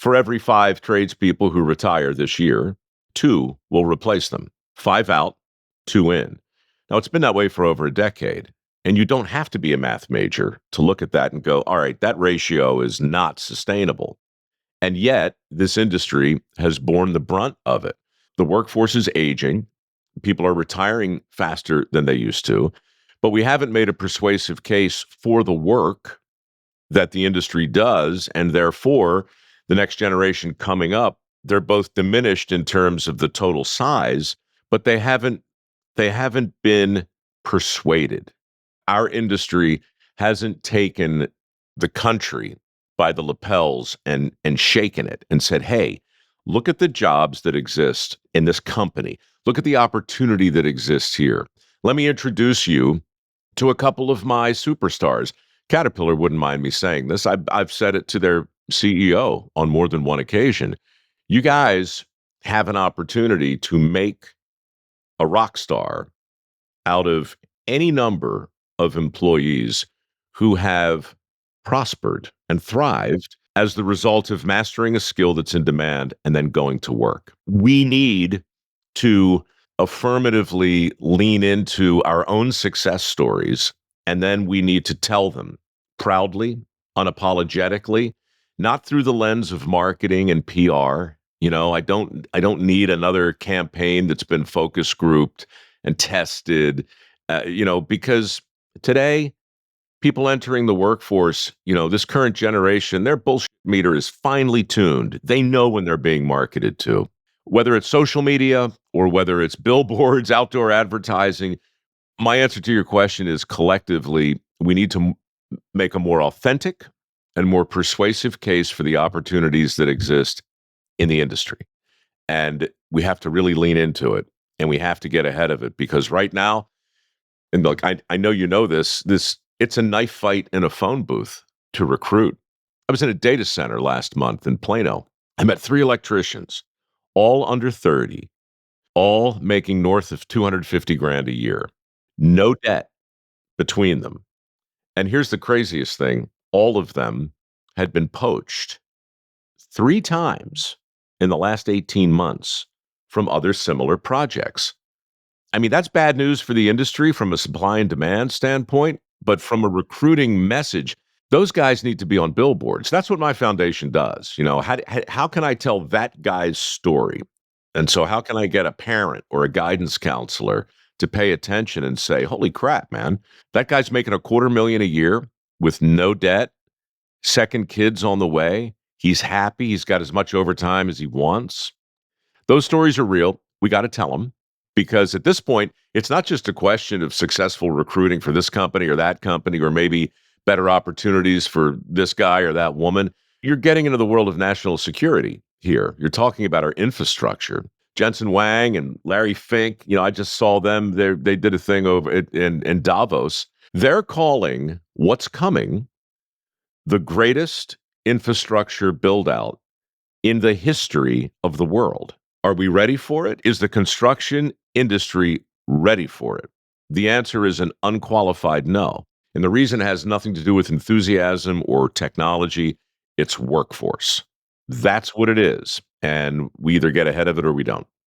For every 5 tradespeople who retire this year, 2 will replace them. 5 out, 2 in. Now, it's been that way for over a decade. And you don't have to be a math major to look at that and go, all right, that ratio is not sustainable. And yet, this industry has borne the brunt of it. The workforce is aging. People are retiring faster than they used to. But we haven't made a persuasive case for the work that the industry does. And therefore, the next generation coming up, they're both diminished in terms of the total size, but they haven't been persuaded. Our industry hasn't taken the country by the lapels and shaken it and said, hey, look at the jobs that exist in this company. Look at the opportunity that exists here. Let me introduce you to a couple of my superstars. Caterpillar wouldn't mind me saying this. I've said it to their CEO on more than one occasion. You guys have an opportunity to make a rock star out of any number of employees who have prospered and thrived as the result of mastering a skill that's in demand and then going to work. We need to affirmatively lean into our own success stories, and then we need to tell them proudly, unapologetically, not through the lens of marketing and PR. I don't need another campaign that's been focus grouped and tested, because today, people entering the workforce, this current generation, their bullshit meter is finely tuned. They know when they're being marketed to, whether it's social media or whether it's billboards, outdoor advertising. My answer to your question is collectively, we need to make a more authentic and more persuasive case for the opportunities that exist in the industry. And we have to really lean into it, and we have to get ahead of it, because right now, and look, I know you know this, it's a knife fight in a phone booth to recruit. I was in a data center last month in Plano. I met 3 electricians, all under 30, all making north of 250 grand a year, no debt between them. And here's the craziest thing. All of them had been poached 3 times in the last 18 months from other similar projects. I mean, that's bad news for the industry from a supply and demand standpoint, but from a recruiting message, those guys need to be on billboards. That's what my foundation does. How can I tell that guy's story? And so how can I get a parent or a guidance counselor to pay attention and say, holy crap, man, that guy's making $250,000 a year with no debt, second kids on the way. He's happy. He's got as much overtime as he wants. Those stories are real. We got to tell them, because at this point, it's not just a question of successful recruiting for this company or that company, or maybe better opportunities for this guy or that woman. You're getting into the world of national security here. You're talking about our infrastructure. Jensen Wang and Larry Fink, I just saw them. They did a thing over in Davos. They're calling what's coming the greatest infrastructure build-out in the history of the world. Are we ready for it? Is the construction industry ready for it? The answer is an unqualified no. And the reason has nothing to do with enthusiasm or technology. It's workforce. That's what it is. And we either get ahead of it or we don't.